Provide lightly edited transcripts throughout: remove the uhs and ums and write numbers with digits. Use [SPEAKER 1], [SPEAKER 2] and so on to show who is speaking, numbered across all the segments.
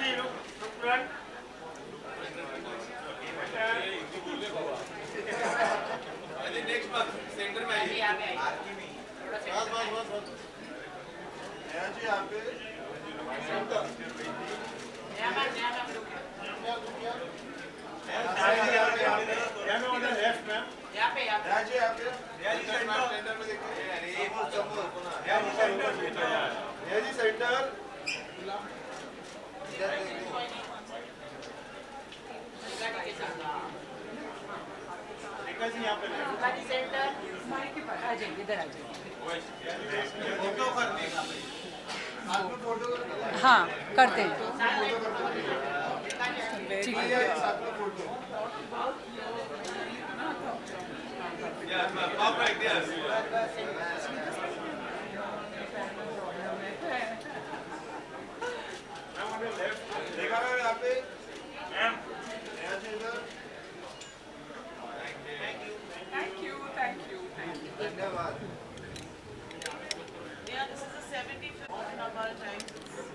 [SPEAKER 1] जी लोग front next month centre में आइए बस बस बस बस नया जी यहाँ पे
[SPEAKER 2] हाँ करते हैं ठीक है।
[SPEAKER 1] धन्यवाद।
[SPEAKER 3] Yeah, this is the 75th Navara Times.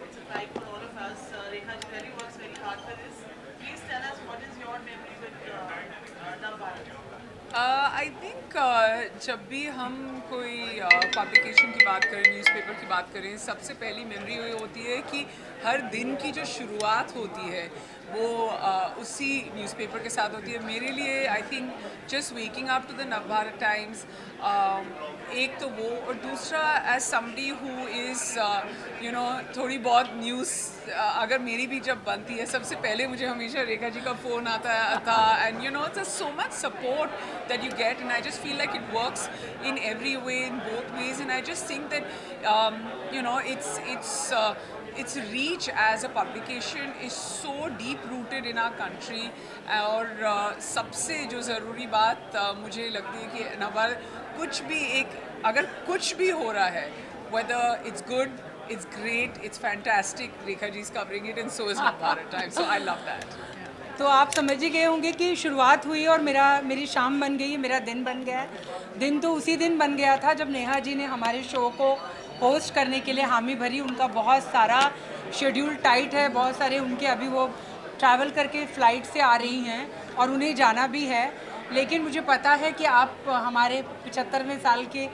[SPEAKER 3] It's a pride for all of us. Rekha ji really works very hard for this. Please tell us what is your memory with Navara?
[SPEAKER 2] I think जब भी हम कोई publication की बात करें, newspaper की बात करें, सबसे पहली मेमोरी ये होती है कि हर दिन की जो शुरुआत होती है वो उसी न्यूज़पेपर के साथ होती है। मेरे लिए I think just waking up to the Navbharat Times, एक तो वो, और दूसरा as somebody who is you know थोड़ी बहुत न्यूज़ अगर मेरी भी जब बनती है, सबसे पहले मुझे हमेशा रेखा जी का फ़ोन आता था, and you know there's so much support that you get, and I just feel like it works in every way, in both ways, and I just think that you know its reach as a publication is so deep rooted in our country. और सबसे जो ज़रूरी बात मुझे लगती है कि नवभारत कुछ भी अगर कुछ भी हो रहा है, whether it's good, it's great, it's fantastic, Rekha ji is covering it, and so is Navbharat Times, so I love that.
[SPEAKER 4] तो आप समझ ही गए होंगे कि शुरुआत हुई और मेरी शाम बन गई, मेरा दिन बन गया है। दिन तो उसी दिन बन गया था जब नेहा जी ने हमारे शो को होस्ट करने के लिए हामी भरी। उनका बहुत सारा शेड्यूल टाइट है, बहुत सारे उनके अभी वो ट्रैवल करके फ़्लाइट से आ रही हैं और उन्हें जाना भी है। लेकिन मुझे पता है कि आप हमारे 75वें साल के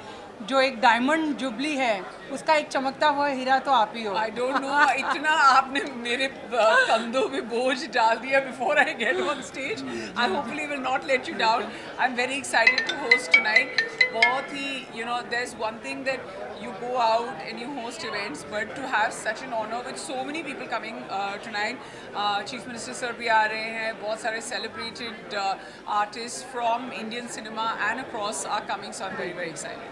[SPEAKER 4] जो एक डायमंड जुबली है उसका एक चमकता हुआ हीरा तो आप ही हो।
[SPEAKER 2] I don't know, इतना आपने मेरे कंधों पे बोझ डाल दिया before I get on stage. I hopefully will not let you down. I'm very excited to host tonight. बहुत ही you know there's one thing that you go out and you host events, but to have such an honor with so many people coming tonight, Chief Minister sir भी आ रहे हैं, बहुत सारे celebrated artists from Indian cinema and across are coming, so I'm very very excited.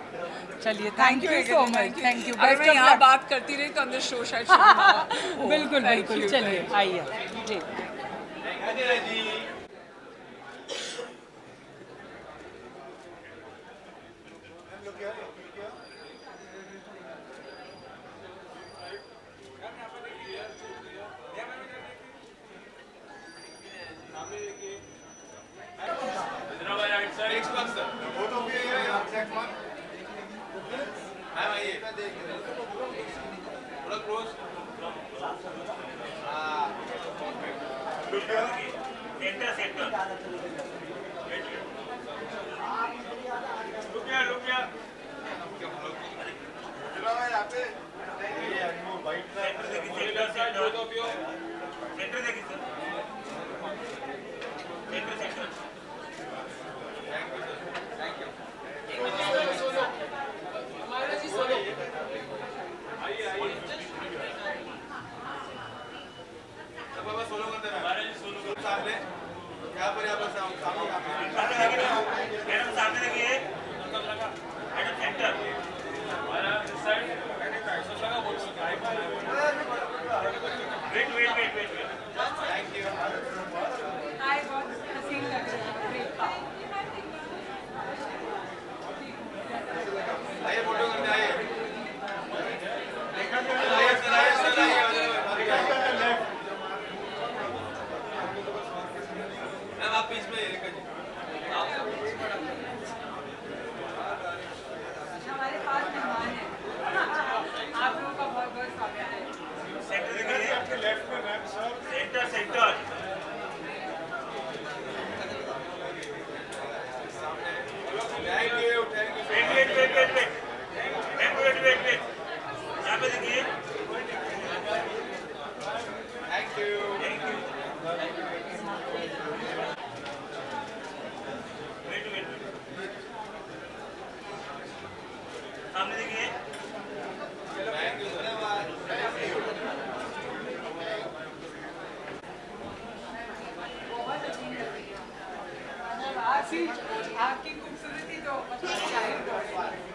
[SPEAKER 4] चलिए, thank you so much, thank you.
[SPEAKER 2] अगर मैं यहाँ बात करती रही तो अंदर शो शायद शुरू ना हो।
[SPEAKER 4] बिल्कुल
[SPEAKER 2] Thank
[SPEAKER 4] बिल्कुल,
[SPEAKER 2] you,
[SPEAKER 4] चलिए
[SPEAKER 2] thank you.
[SPEAKER 4] आइए जी।
[SPEAKER 1] Next month sir both of you next month ma'am आइए थोड़ा क्लोज सेंटर सेंटर लुक या चलो भाई यहाँ पे ये Anmol white centre side both of you centre देखिए सर सेंटर सेंटर
[SPEAKER 4] हमारे पास मेहमान हैं, आप लोगों का बहुत बहुत स्वागत है।
[SPEAKER 1] लेफ्ट में मैम सर
[SPEAKER 4] आपकी आपकी खूबसूरती तो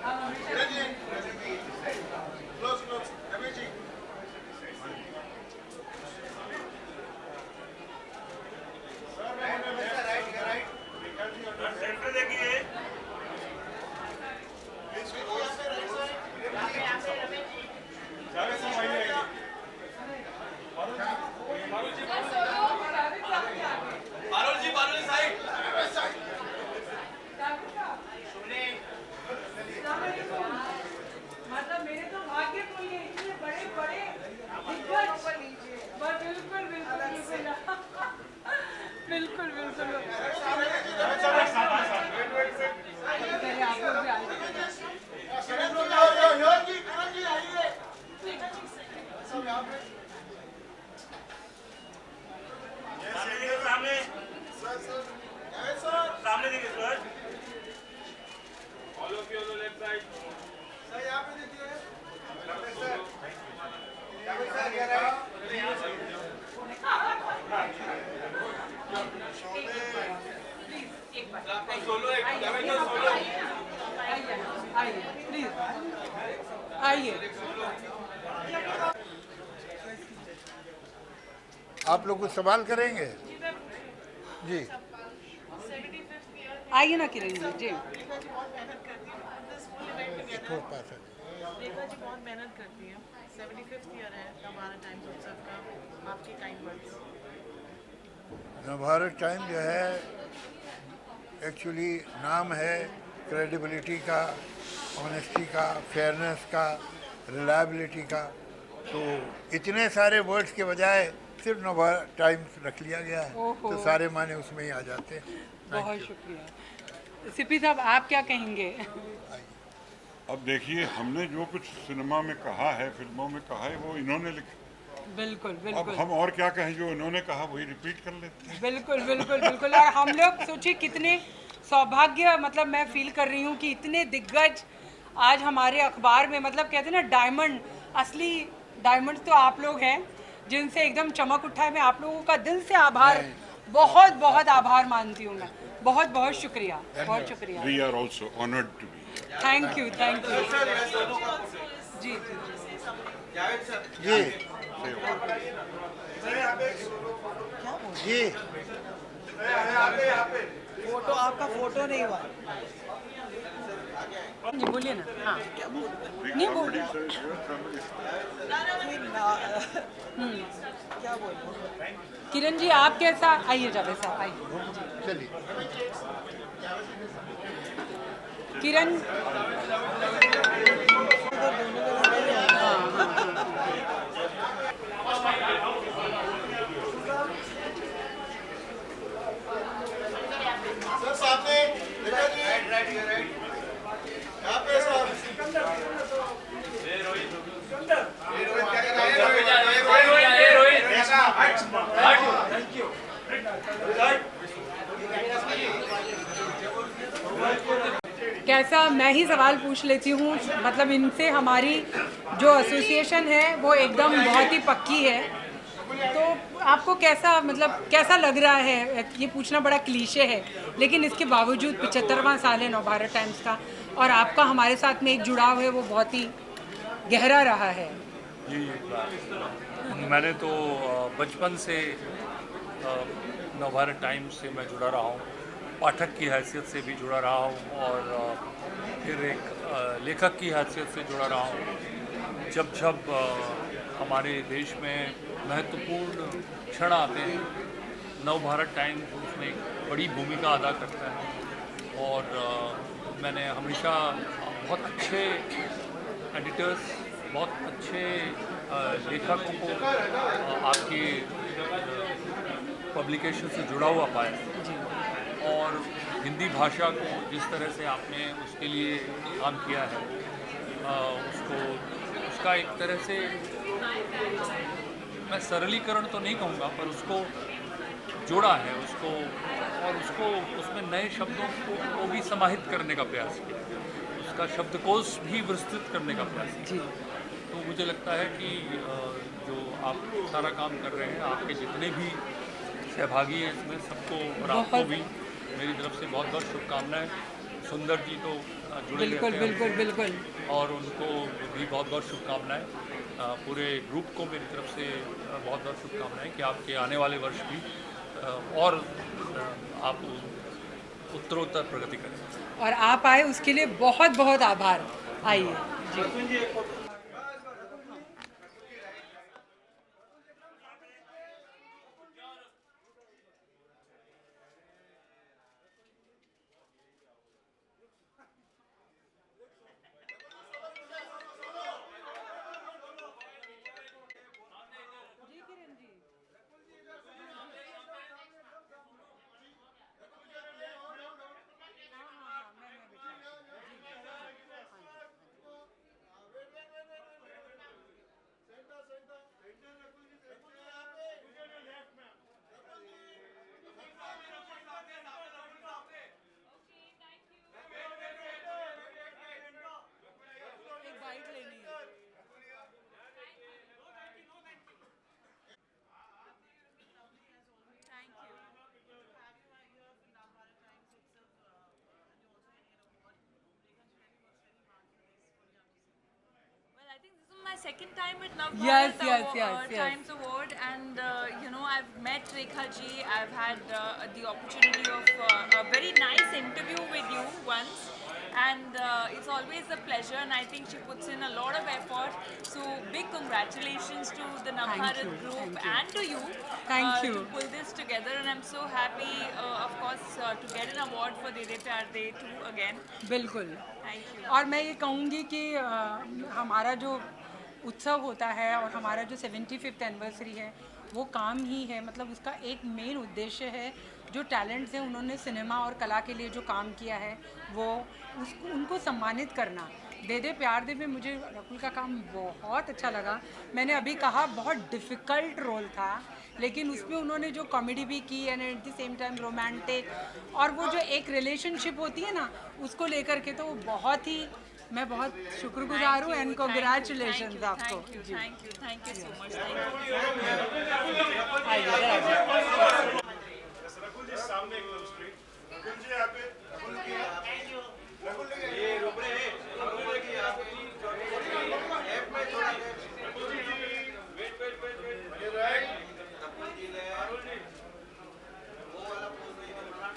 [SPEAKER 4] हम हमेशा
[SPEAKER 1] close close Ramesh ji
[SPEAKER 5] centre देखिए
[SPEAKER 1] पारुल जी साइड
[SPEAKER 4] मतलब मेरे तो भाग्य कोई है इतने बड़े बड़े दिग्गज बिल्कुल बिल्कुल बिल्कुल बिल्कुल पहले आप लोग भी आइए।
[SPEAKER 5] सामने सामने देखिए sir
[SPEAKER 1] all of you on the left side sir यहां पे देखिए सर
[SPEAKER 4] एक बार
[SPEAKER 1] आपका सोलो एक सोलो
[SPEAKER 4] आइए आइए प्लीज आइए।
[SPEAKER 6] आप लोग कुछ सवाल करेंगे जी?
[SPEAKER 3] 75th year
[SPEAKER 4] आइए ना किरण जी जी।
[SPEAKER 3] रेखा जी बहुत मेहनत करती है this full event together Rekha ji बहुत मेहनत करती है 75th ईयर है नवभारत टाइम्स उत्सव का आपके काइंड वर्ड्स
[SPEAKER 6] नवभारत टाइम जो है एक्चुअली नाम है क्रेडिबिलिटी का, ऑनेस्टी का, फेयरनेस का, रिलायबिलिटी का। तो इतने सारे वर्ड्स के बजाय सिर्फ नवभारत टाइम्स रख लिया गया है
[SPEAKER 4] ओहो।
[SPEAKER 6] तो सारे माने उसमें ही आ जाते हैं।
[SPEAKER 4] बहुत शुक्रिया। सिपी साहब आप क्या कहेंगे?
[SPEAKER 7] अब देखिए, हमने जो कुछ सिनेमा में कहा है, फिल्मों में कहा है, वो इन्होंने लिखा।
[SPEAKER 4] बिल्कुल
[SPEAKER 7] अब
[SPEAKER 4] बिल्कुल
[SPEAKER 7] हम और क्या कहें, जो इन्होंने कहा वही रिपीट कर लेते हैं।
[SPEAKER 4] बिल्कुल बिल्कुल बिल्कुल। और हम लोग सोचिए कितने सौभाग्य, मतलब मैं फील कर रही हूँ कि इतने दिग्गज आज हमारे अखबार में, मतलब कहते हैं ना डायमंड, असली डायमंड तो आप लोग हैं जिनसे एकदम चमक उठा है। मैं आप लोगों का दिल से आभार, बहुत बहुत आभार मानती हूँ मैं। बहुत बहुत शुक्रिया, बहुत शुक्रिया।
[SPEAKER 7] We are also honored to be.
[SPEAKER 4] Thank you thank you. जी जी
[SPEAKER 6] जी जी
[SPEAKER 8] फोटो आपका फोटो नहीं हुआ
[SPEAKER 4] जी बोलिए ना। हाँ नहीं बोलिए।
[SPEAKER 8] क्या बोल
[SPEAKER 4] किरण जी आप कैसा? आइए जावेद साहब आइए।
[SPEAKER 6] चलिए
[SPEAKER 4] किरण
[SPEAKER 1] सर सामने रेखा जी राइट यहां पे सर रोहित क्या कर रहा है? रोहित थैंक यू
[SPEAKER 4] कैसा, मैं ही सवाल पूछ लेती हूँ। मतलब इनसे हमारी जो एसोसिएशन है वो एकदम बहुत ही पक्की है। तो आपको कैसा, मतलब कैसा लग रहा है? ये पूछना बड़ा क्लीशे है, लेकिन इसके बावजूद 75वां साल है नवभारत टाइम्स का और आपका हमारे साथ में एक जुड़ाव है वो बहुत ही गहरा रहा है।
[SPEAKER 9] जी, मैंने तो बचपन से नवभारत टाइम्स से मैं जुड़ा रहा हूँ, पाठक की हैसियत से भी जुड़ा रहा हूँ और फिर एक लेखक की हैसियत से जुड़ा रहा हूँ। जब जब हमारे देश में महत्वपूर्ण क्षण आते हैं, नवभारत टाइम्स उसमें एक बड़ी भूमिका अदा करता है और मैंने हमेशा बहुत अच्छे एडिटर्स, बहुत अच्छे लेखकों को आपके पब्लिकेशन से जुड़ा हुआ पाया और हिंदी भाषा को जिस तरह से आपने उसके लिए काम किया है, उसका एक तरह से मैं सरलीकरण तो नहीं कहूँगा पर उसको जोड़ा है उसको, और उसको उसमें नए शब्दों को भी समाहित करने का प्रयास किया, उसका शब्दकोश भी विस्तृत करने का प्रयास किया। तो मुझे लगता है कि जो आप सारा काम कर रहे हैं, आपके जितने भी सहभागी हैं इसमें, सबको और आपको भी मेरी तरफ से बहुत बहुत शुभकामनाएं। सुंदर जी तो जुड़े
[SPEAKER 4] बिल्कुल
[SPEAKER 9] रहते हैं
[SPEAKER 4] बिल्कुल बिल्कुल।
[SPEAKER 9] और उनको भी बहुत बहुत शुभकामनाएं। पूरे ग्रुप को मेरी तरफ से बहुत बहुत शुभकामनाएं कि आपके आने वाले वर्ष भी और आप उत्तरोत्तर प्रगति करें।
[SPEAKER 4] और आप आए उसके लिए बहुत बहुत आभार। आइए जी। एक बाइट लेनी है।
[SPEAKER 10] Well, I think this is my second time with Nav
[SPEAKER 4] Yes,
[SPEAKER 10] Bharat
[SPEAKER 4] yes.
[SPEAKER 10] Times Award, and you know, I've met Rekha ji. I've had the opportunity of a very nice interview with you once, and it's always a pleasure. And I think she puts in a lot of effort. So big congratulations to the Nav
[SPEAKER 4] Thank
[SPEAKER 10] Bharat
[SPEAKER 4] you,
[SPEAKER 10] group
[SPEAKER 4] thank you.
[SPEAKER 10] and to you,
[SPEAKER 4] Thank you.
[SPEAKER 10] to pull this together. And I'm so happy, of course, to get an award for De De Pyar De too again.
[SPEAKER 4] बिल्कुल।
[SPEAKER 10] Thank you.
[SPEAKER 4] और मैं ये कहूँगी कि हमारा जो उत्सव होता है और हमारा जो 75th एनिवर्सरी है वो काम ही है, मतलब उसका एक मेन उद्देश्य है जो टैलेंट्स हैं उन्होंने सिनेमा और कला के लिए जो काम किया है वो उनको सम्मानित करना। दे दे प्यार दे में मुझे रकुल का काम बहुत अच्छा लगा। मैंने अभी कहा बहुत डिफ़िकल्ट रोल था, लेकिन उसमें उन्होंने जो कॉमेडी भी की and at the same time romantic, और वो जो एक रिलेशनशिप होती है ना उसको लेकर के, तो वो बहुत ही, मैं बहुत शुक्रगुजार हूँ एंड कॉन्ग्रेचुलेशन आपको।
[SPEAKER 10] Thank you so much.
[SPEAKER 1] Rakul ji सामने एकदम स्ट्रेट। रकुल जी यहाँ पे। रकुल जी ये रुक रहे हैं। रकुल जी आप ऐप में थोड़ा वेट ये राइट। रकुल जी ले। रकुल जी वो वाला पोज नहीं करना।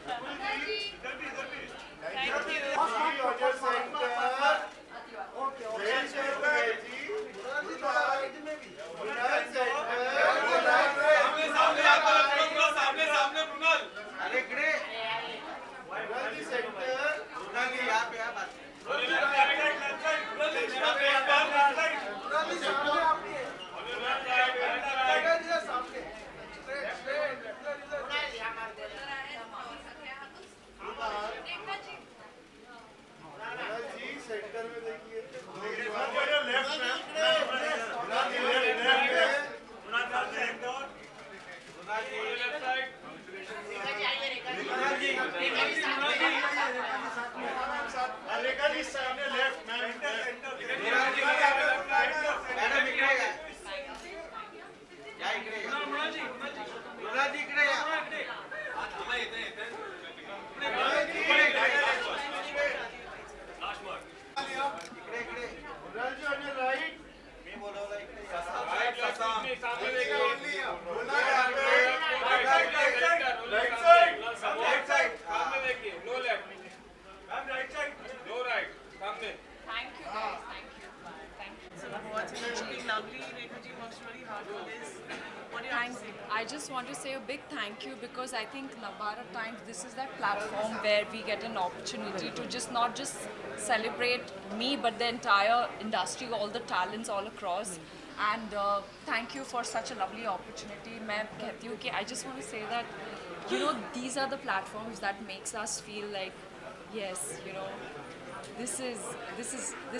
[SPEAKER 1] रकुल जी इधर भी। Thank you. Audio centre. Okay very good जी। मुराद में भी। मुराद सेंटर। सामने मृणाल। अरे इकडे मृणाल जी सेंटर। मृणाल जी यहाँ पे आप मृणाल जी सामने आपकी है। मृणाल जी सामने। मृणाल जी सेंटर में देखिए। लेफ्ट में। मृणाल जी लेफ्ट। रेखा जी सामने लेफ्ट मैम। मैडम इकडे या इकडे मुराद जी इकडे या। इकडे मुराद जी ऑन योर राइट। मी बोलवला इकडे या। राइट सामने देखा ओनली राइट साइड सामने देखिए। No left ma'am, right side no right सामने।
[SPEAKER 10] Thank you guys. Thank you.
[SPEAKER 3] So awards, it's looking lovely. Rekha ji works really hard for this. What do you have to say?
[SPEAKER 10] I just want to say a big thank you, because I think Navbharat Times, this is that platform where we get an opportunity to just not just celebrate me but the entire industry, all the talents all across. And thank you for such a lovely opportunity. मैं कहती हूँ कि I just want to say that, you know, these are the platforms that makes us feel like, yes, you know, this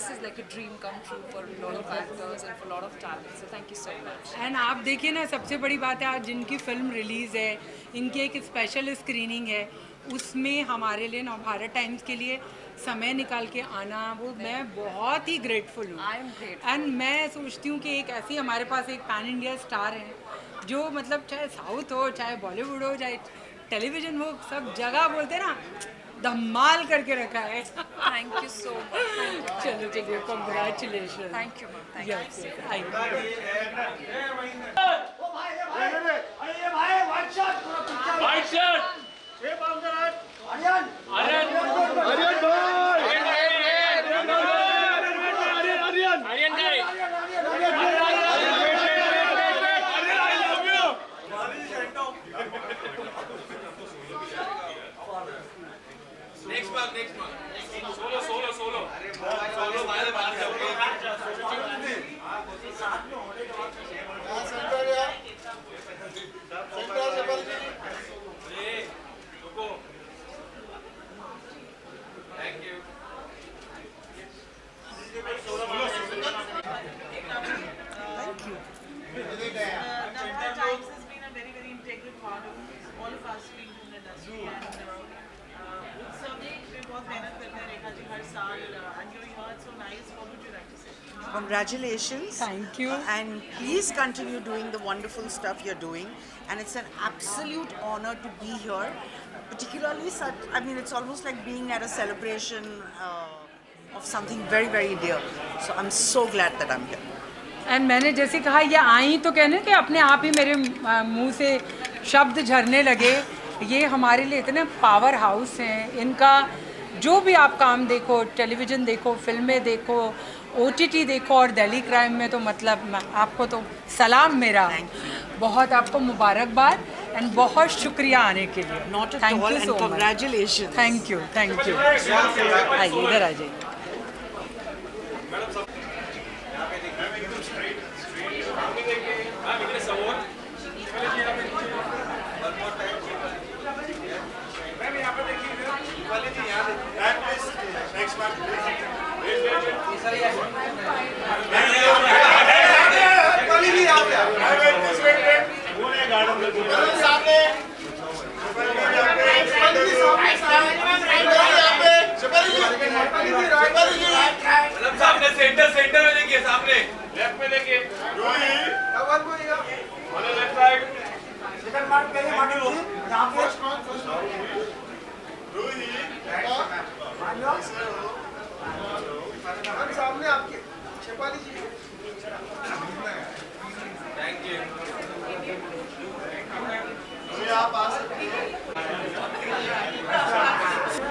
[SPEAKER 10] is like a dream come true for a lot of actors and for a lot of talent. So thank you so much.
[SPEAKER 4] And आप देखिए ना, सबसे बड़ी बात है आज जिनकी film release है, इनकी एक स्पेशल स्क्रीनिंग है, उसमें हमारे लिए नवभारत टाइम्स के लिए समय निकाल के आना, वो मैं बहुत ही ग्रेटफुल हूँ।
[SPEAKER 10] I am grateful.
[SPEAKER 4] एंड मैं सोचती हूँ कि एक ऐसी हमारे पास एक पैन इंडिया स्टार है जो मतलब चाहे साउथ हो, चाहे बॉलीवुड हो, चाहे टेलीविजन वो सब जगह बोलते हैं ना, धमाल करके रखा है।
[SPEAKER 10] Thank you so much.
[SPEAKER 4] चलो चलिए, congratulation.
[SPEAKER 10] Thank you, ma'am. Thank you.
[SPEAKER 4] Yes thank
[SPEAKER 5] white shirt ये bouncer Aryan
[SPEAKER 1] next month solo
[SPEAKER 3] Navara Times has been a very, very integral part of all of us being in the industry, and उत्सव पे बहुत मेहनत करते हैं रेखा जी हर साल, and you're here, it's so nice. What would you like to say?
[SPEAKER 8] Congratulations.
[SPEAKER 4] Thank you.
[SPEAKER 8] And please continue doing the wonderful stuff you're doing. And it's an absolute honor to be here. Particularly, it's almost like being at a celebration of something very, very dear. So I'm so glad that I'm here.
[SPEAKER 4] And मैंने जैसे कहा ये आई तो कहने कि अपने आप ही मेरे मुंह से शब्द झरने लगे। ये हमारे लिए इतने पावर हाउस हैं, इनका जो भी आप काम देखो, टेलीविज़न देखो, फिल्में देखो, OTT देखो, और दिल्ली क्राइम में तो मतलब आपको तो सलाम मेरा, बहुत आपको मुबारकबाद एंड बहुत शुक्रिया आने के लिए।
[SPEAKER 8] Not at
[SPEAKER 4] thank
[SPEAKER 8] all,
[SPEAKER 4] you
[SPEAKER 8] and
[SPEAKER 4] so much.
[SPEAKER 8] congratulations.
[SPEAKER 4] Thank you आइए इधर आ जाइए।
[SPEAKER 1] सामने सेंटर में देखिए, सामने लेफ्ट में देखिए, लेफ्ट साइड सामने आपके शेफाली जी। Thank you. आप आ सकते हैं।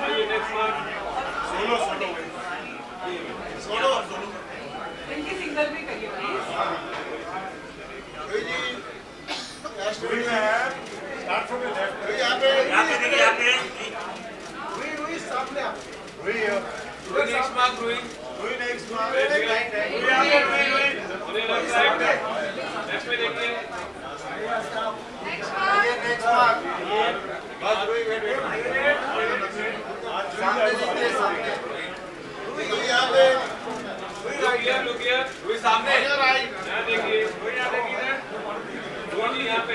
[SPEAKER 1] आइए नेक्स्ट वन। सोलो
[SPEAKER 4] इनकी सिंगल भी करिए please.
[SPEAKER 6] Start from the left.
[SPEAKER 5] यहाँ पे देखिए, यहाँ पे
[SPEAKER 1] रुई सामने आप।
[SPEAKER 6] रुई
[SPEAKER 1] नेक्स्ट मार्क रुई
[SPEAKER 6] next mark.
[SPEAKER 1] Left side left में देखिए।
[SPEAKER 6] Next mark. बस रुई वेट सामने देखिए, सामने रुई यहाँ पे।
[SPEAKER 1] लुक हियर रुई सामने यहाँ देखिए, रुई यहाँ देखिए, रुई यहाँ पे,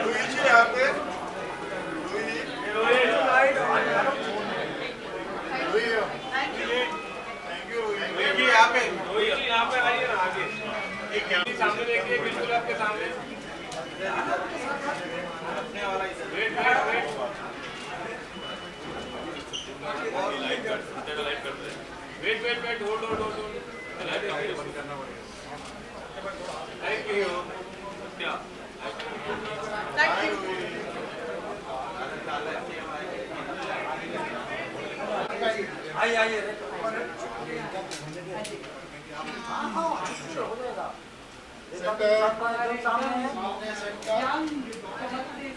[SPEAKER 6] रुई जी यहाँ पे।
[SPEAKER 1] देखिए यहाँ पे, रुई जी यहाँ पे आइए ना आगे, एक सामने देखिए, बिल्कुल आपके सामने। Wait hold thank you.
[SPEAKER 3] Thank you.
[SPEAKER 1] आइए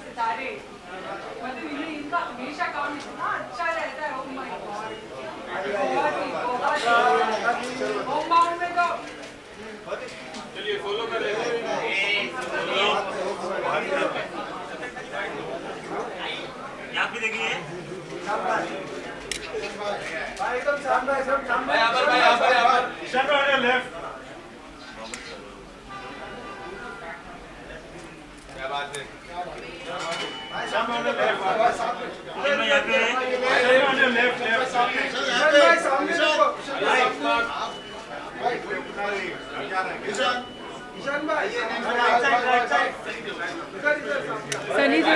[SPEAKER 4] सितारे मतलब इनका हमेशा काम इतना अच्छा रहता है। ओह माय गॉड, होमबाउंड में तो
[SPEAKER 1] चलिए फॉलो कर रहे हैं।
[SPEAKER 5] यहाँ पे देखिए,
[SPEAKER 1] एकदम सामने यहाँ पर
[SPEAKER 5] लेफ्ट।
[SPEAKER 1] क्या बात है।
[SPEAKER 4] सनी जी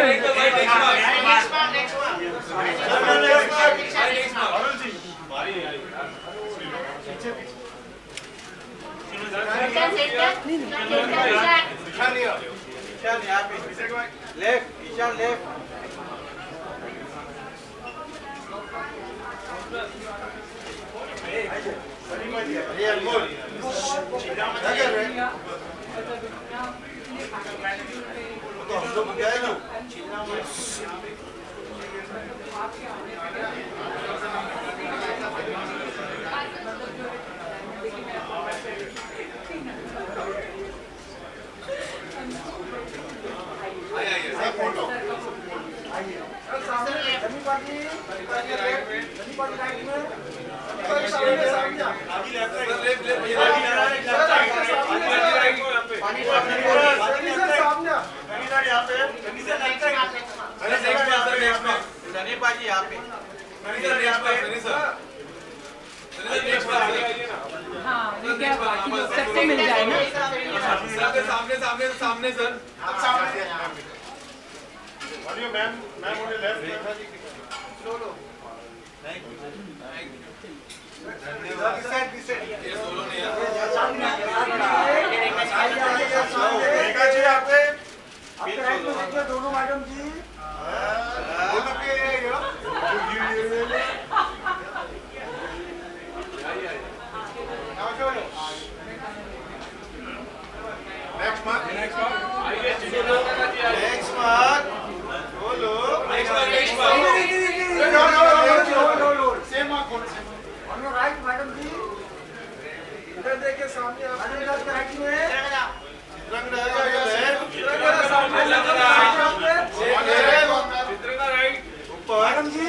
[SPEAKER 1] ईशान यहाँ पे, लेफ्ट, ईशान लेफ्ट। ये अनमोल, क्या कर रहे हैं? तो हम लोग क्या है ना?
[SPEAKER 4] हाँ ये क्या बाकी लोग सबसे मिल जाए ना।
[SPEAKER 1] सामने सर,
[SPEAKER 11] दोनों madam ji right madam ji इधर देखिए सामने राइट में madam ji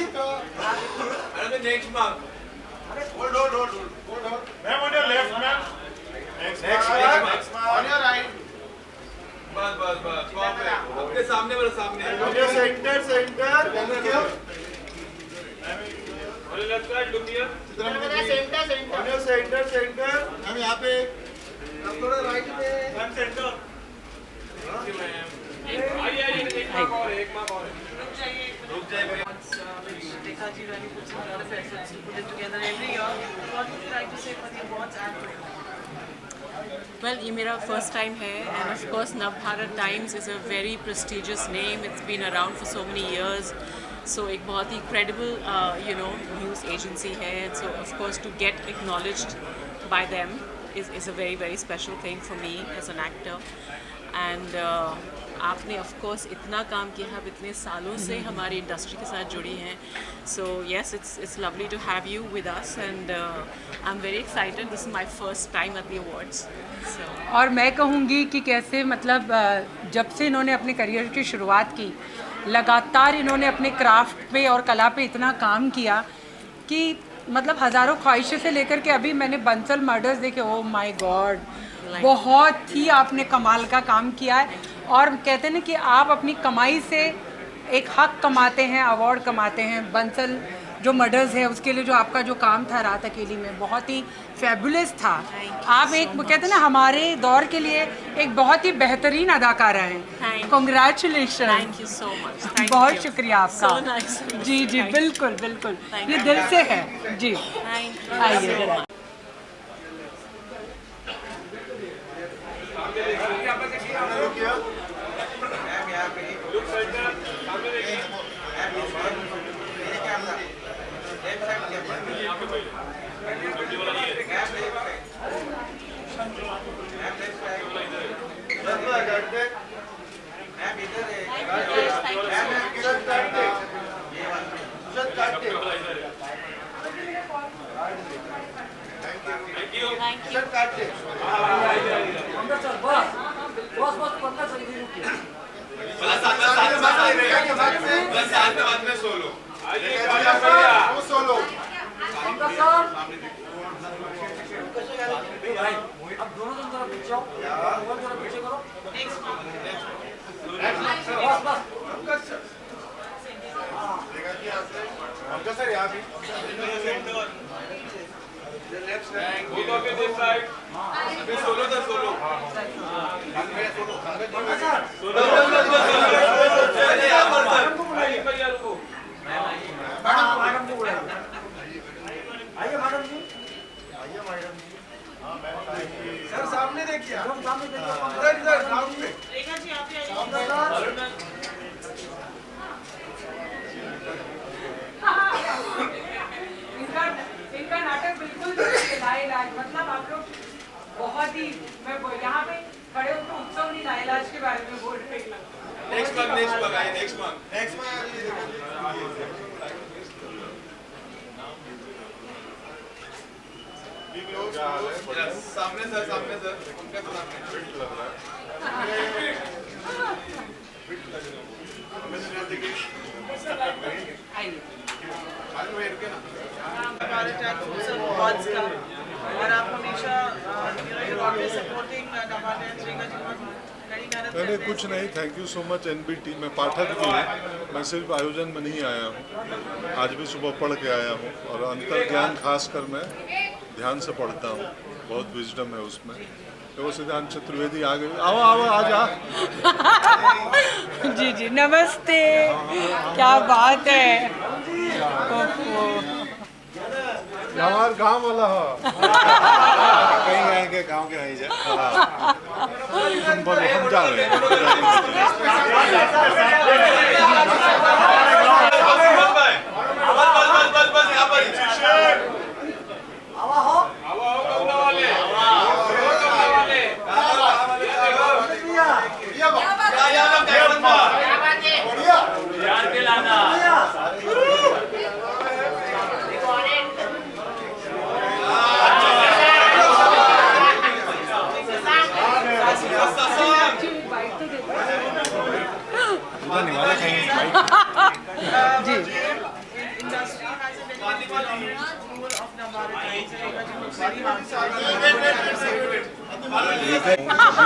[SPEAKER 1] next mark, hold ma'am on your left ma'am, next on your right, बस आपके सामने बोलो, सामने सेंटर थैंक यू, और left side look here, centre हम यहाँ पे, अब थोड़ा राइट में मैम, सेंटर आइए एक मार्क और रुक जाइए।
[SPEAKER 3] Rekha ji really puts in a lot of efforts to put it together every year. What would you like to say for the awards and for it?
[SPEAKER 12] Well, ये मेरा first time है and of course Navbharat Times is a very prestigious name. It's been around for so many years. So एक बहुत ही credible news agency है. So of course to get acknowledged by them is a very very special thing for me as an actor. And आपने of course इतना काम किया है, अब इतने सालों से हमारी इंडस्ट्री के साथ जुड़ी हैं. So yes it's lovely to have you with us and I am very excited. This is my first time at the awards.
[SPEAKER 4] और मैं कहूँगी कि कैसे मतलब जब से इन्होंने अपने करियर की शुरुआत की, लगातार इन्होंने अपने क्राफ्ट पे और कला पे इतना काम किया कि मतलब हज़ारों ख्वाहिशें से लेकर के अभी मैंने बंसल मर्डर्स देखे. ओ माय गॉड, बहुत ही आपने कमाल का काम किया है. और कहते हैं ना कि आप अपनी कमाई से एक हक कमाते हैं, अवार्ड कमाते हैं. बंसल जो मर्डर्स है उसके लिए जो आपका जो काम था रात अकेली में बहुत ही फैबुलस था. आप एक कहते हैं ना हमारे दौर के लिए एक बहुत ही बेहतरीन अदाकारा हैं. Congratulation.
[SPEAKER 12] Thank you so much.
[SPEAKER 4] बहुत शुक्रिया आपका.
[SPEAKER 12] So nice.
[SPEAKER 4] जी बिल्कुल ये दिल से है जी. आइए
[SPEAKER 3] Rekha ji, आप
[SPEAKER 4] बारे में बोल रही हूँ।
[SPEAKER 1] नेक्स्ट मंथ आइए नेक्स्ट मंथ सामने सर उनका तो सामने फिट लग रहा है
[SPEAKER 3] हमारे टाइम अवार्ड्स का और आप हमेशा सपोर्टिंग
[SPEAKER 13] मैंने कुछ नहीं, thank you so much NBT। मैं पाठक भी हूँ, मैं सिर्फ आयोजन में नहीं आया हूँ, आज भी सुबह पढ़ के आया हूँ और अंतर ज्ञान खासकर मैं ध्यान से पढ़ता हूँ, बहुत विजडम है उसमें। तो वो सिद्धांत चतुर्वेदी आ गए, आओ आओ आ जा।
[SPEAKER 4] जी जी नमस्ते, क्या बात है।
[SPEAKER 13] हमारे गांव वाला हो
[SPEAKER 1] कहीं आएंगे गांव के नहीं जाए
[SPEAKER 13] तुम बोलो हम जा रहे हैं।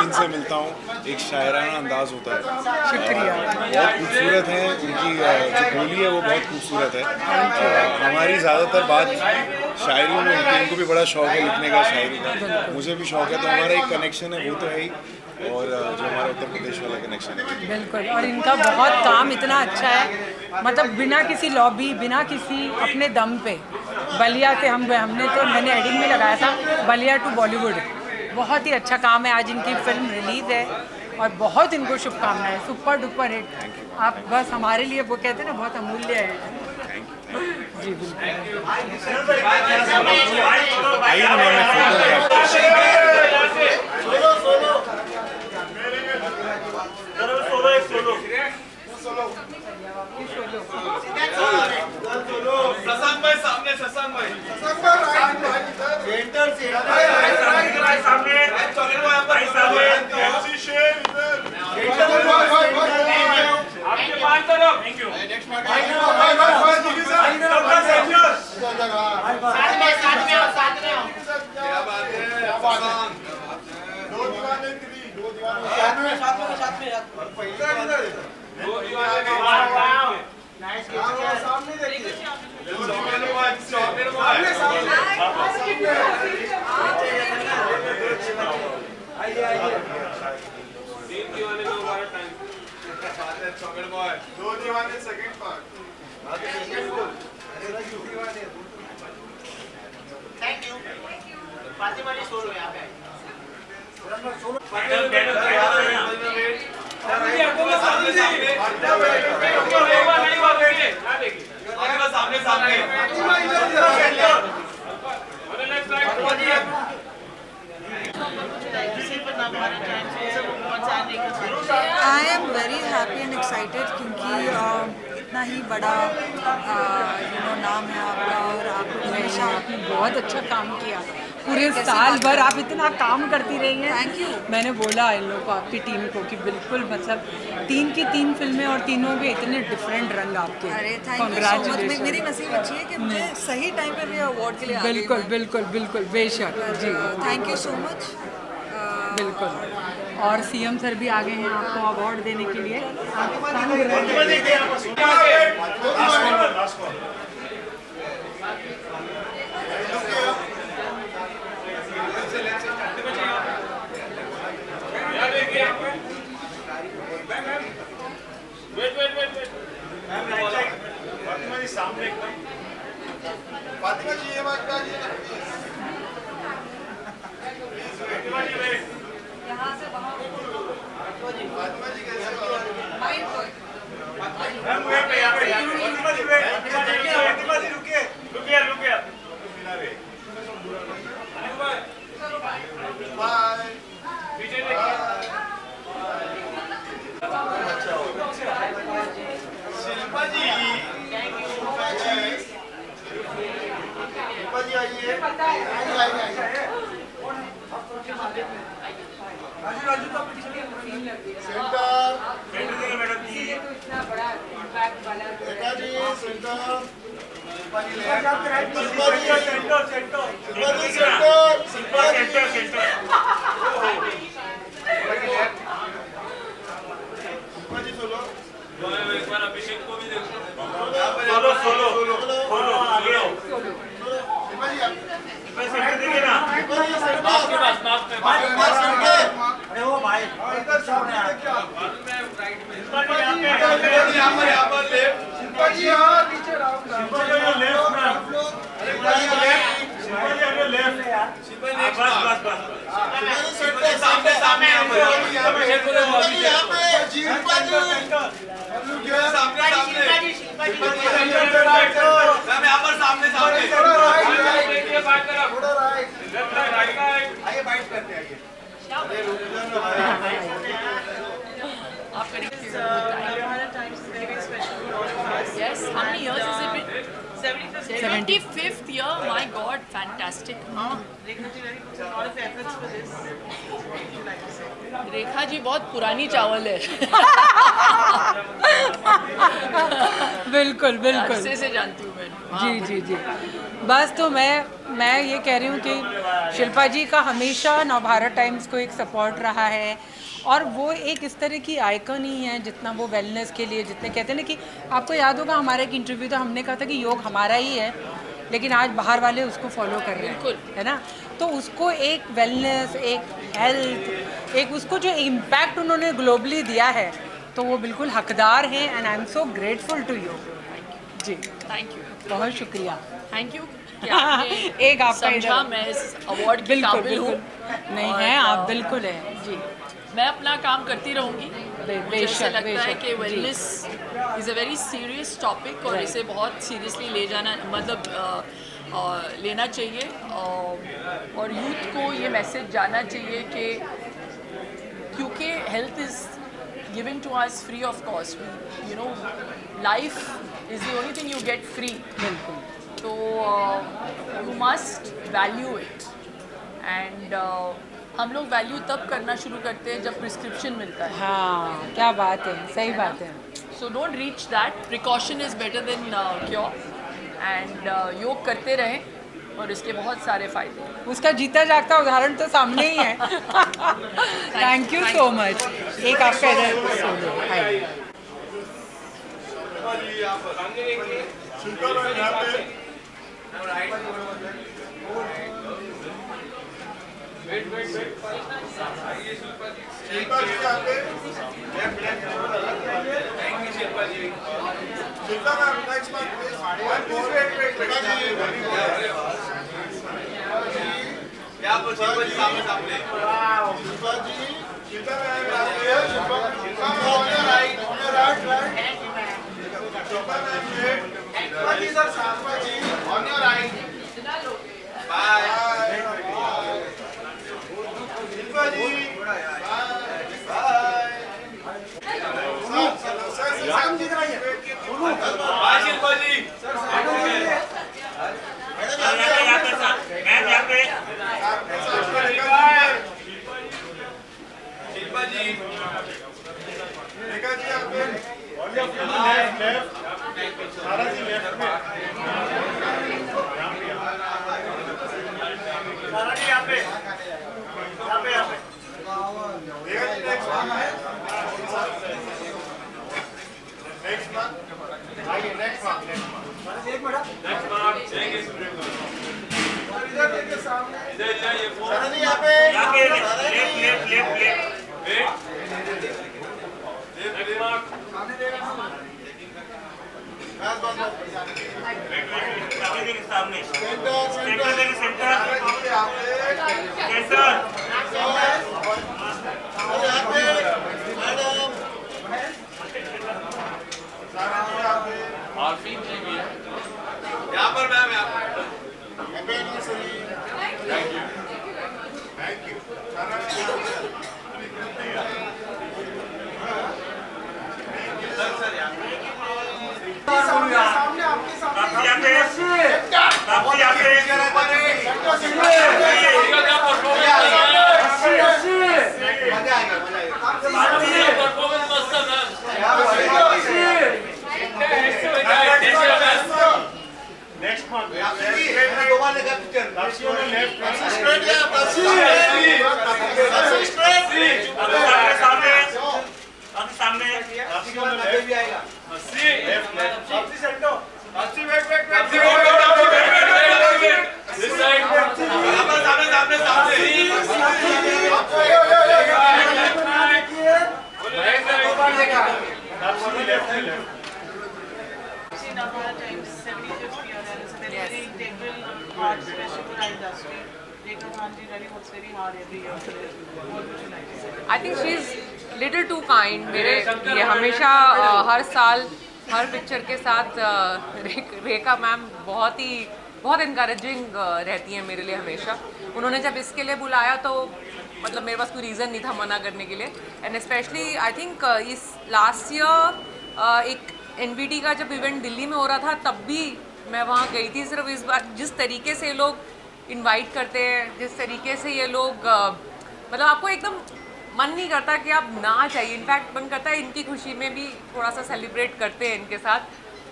[SPEAKER 1] इनसे मिलता हूँ, एक शायराना अंदाज होता है।
[SPEAKER 4] शुक्रिया।
[SPEAKER 1] बहुत खूबसूरत है उनकी जो बोली है वो बहुत खूबसूरत है। हमारी ज़्यादातर बात शायरी में होती है, उनको भी बड़ा शौक है लिखने का, शायरी का, मुझे भी शौक है, तो हमारा एक कनेक्शन है वो तो है ही, और जो हमारा उत्तर प्रदेश वाला कनेक्शन है।
[SPEAKER 4] बिल्कुल, और इनका बहुत काम इतना अच्छा है, मतलब बिना किसी लॉबी, बिना किसी अपने दम पे बलिया से हमने तो मैंने एडिंग में लगाया था बलिया टू बॉलीवुड। बहुत ही अच्छा काम है। आज इनकी फिल्म रिलीज है और बहुत इनको शुभकामनाएं, सुपर डुपर हिट। आप बस हमारे लिए वो कहते हैं ना बहुत अमूल्य है। जी बिल्कुल।
[SPEAKER 1] शशांक भाई सामने, शशांक भाई
[SPEAKER 8] आई am very happy and excited क्योंकि इतना ही बड़ा नाम है आपका और आप हमेशा
[SPEAKER 4] आपने बहुत अच्छा काम किया, पूरे साल भर आप इतना काम करती रही हैं।
[SPEAKER 8] Thank you.
[SPEAKER 4] मैंने बोला इन लोगों को, आपकी टीम को, कि बिल्कुल मतलब 3 की 3 फिल्में और तीनों के इतने डिफरेंट रंग आपके।
[SPEAKER 8] अरे थैंक यू सो मच। मेरी नसीब अच्छी है कि मुझे सही टाइम पर भी अवार्ड के लिए आ गई।
[SPEAKER 4] बिल्कुल बिल्कुल बिल्कुल बेशक जी।
[SPEAKER 8] Thank you so much.
[SPEAKER 4] बिल्कुल। और सीएम सर भी आ गए हैं आपको अवार्ड देने के लिए।
[SPEAKER 1] सामने एकदम फातिमा जी, ये बात
[SPEAKER 10] यहाँ से वहाँ
[SPEAKER 1] फातिमा जी कैसे
[SPEAKER 11] जी आइए, आइए। राजू का सेंटर,
[SPEAKER 5] मैडम जी।
[SPEAKER 11] रेखा जी सेंटर,
[SPEAKER 5] एक बार अभिषेक को भी देखो। सोलो। सेंटर देखिए ना। आपके पास अरे वो भाई इधर सामने यहाँ पर लेफ्ट।
[SPEAKER 11] शिल्पा जी यहाँ नीचे
[SPEAKER 10] Yes, how many years has it been? 75th year, my god, fantastic.
[SPEAKER 3] Rekha ji really puts a lot of efforts for this. What would you like to say?
[SPEAKER 10] Rekha ji बहुत पुरानी चावल है।
[SPEAKER 4] बिल्कुल बिल्कुल
[SPEAKER 10] अरसे से जानती हूँ मैं।
[SPEAKER 4] जी। बस तो मैं ये कह रही हूँ कि शिल्पा जी का हमेशा नवभारत टाइम्स को एक सपोर्ट रहा है और वो एक इस तरह की आइकन ही है जितना वो वेलनेस के लिए जितने कहते हैं ना कि आपको याद होगा हमारा एक इंटरव्यू था, हमने कहा था कि योग हमारा ही है लेकिन आज बाहर वाले उसको फॉलो कर रहे हैं, है ना। तो उसको एक वेलनेस, एक हेल्थ, एक उसको जो इम्पैक्ट उन्होंने ग्लोबली दिया है तो वो बिल्कुल हकदार हैं and I am so grateful to you. जी
[SPEAKER 10] थैंक यू,
[SPEAKER 4] बहुत शुक्रिया।
[SPEAKER 10] Thank you.
[SPEAKER 4] एक आपका
[SPEAKER 10] समझा मैं इस अवार्ड की काबिल हूँ।
[SPEAKER 4] नहीं है आप, बिल्कुल है जी।
[SPEAKER 10] मैं अपना काम करती रहूँगी। मुझे ऐसा लगता है कि
[SPEAKER 4] बेशक,
[SPEAKER 10] wellness is a very serious topic और इसे बहुत सीरियसली ले जाना मतलब लेना चाहिए और यूथ को ये मैसेज जाना चाहिए कि क्योंकि health is given to us free of cost, you know life is the only thing you get free.
[SPEAKER 4] बिल्कुल।
[SPEAKER 10] तो you must value it and हम लोग वैल्यू तब करना शुरू करते हैं जब प्रिस्क्रिप्शन मिलता है।
[SPEAKER 4] हाँ क्या बात है, सही बात है।
[SPEAKER 10] So don't reach that, precaution is better than cure and योग करते रहें और इसके बहुत सारे फायदे।
[SPEAKER 4] उसका जीता जागता उदाहरण तो सामने ही है। Thank you so much. एक आपका इधर
[SPEAKER 11] शिल्पा जी यहाँ पे thank you Shilpa ji. Shilpa ma'am next month क्या बोल शिल्पा जी सामने Shilpa ji. Shilpa ma'am Shilpa on your right Shilpa ma'am Shilpa ji sir Shilpa ji on your right bye Shilpa ji सामने आपके सामने
[SPEAKER 5] Next month.
[SPEAKER 3] Navbharat Times 75th year, and it's a very, very integral part, especially for our industry. Rekha Khan ji really works very hard every year for it. What would you like to say?
[SPEAKER 14] I think she's little too kind. मेरे लिए हमेशा हर साल हर picture के साथ रेखा ma'am बहुत encouraging रहती हैं मेरे लिए हमेशा. उन्होंने जब इसके लिए बुलाया तो मतलब मेरे पास कोई रीज़न नहीं था मना करने के लिए. एंड स्पेशली आई थिंक इस लास्ट ईयर एक NBT का जब इवेंट दिल्ली में हो रहा था तब भी मैं वहाँ गई थी. सिर्फ इस बार जिस तरीके से ये लोग इनवाइट करते हैं, जिस तरीके से ये लोग मतलब आपको एकदम मन नहीं करता कि आप ना चाहिए. इनफैक्ट मन करता है इनकी खुशी में भी थोड़ा सा सेलिब्रेट करते हैं इनके साथ.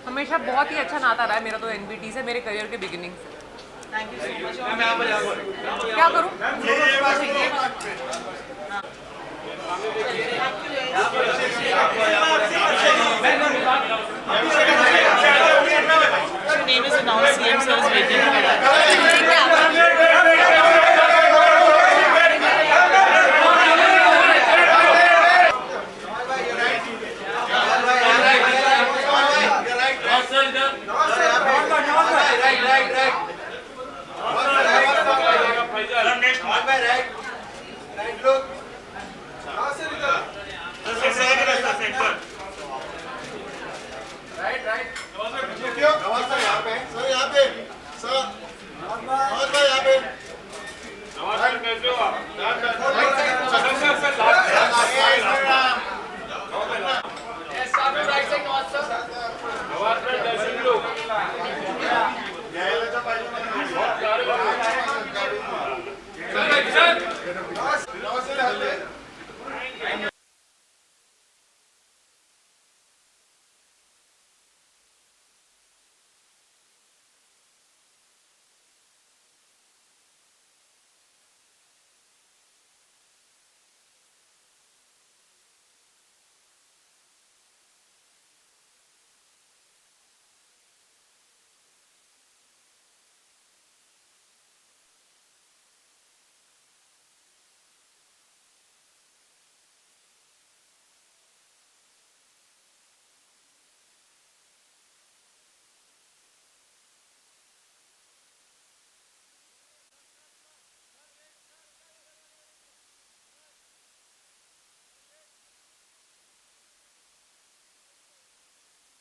[SPEAKER 14] हमेशा बहुत ही अच्छा नाता रहा है मेरा तो NBT से, मेरे करियर के बिगिनिंग से.
[SPEAKER 3] Thank you so much.
[SPEAKER 14] क्या करूँ?
[SPEAKER 3] Her name is announced. CM sir is waiting.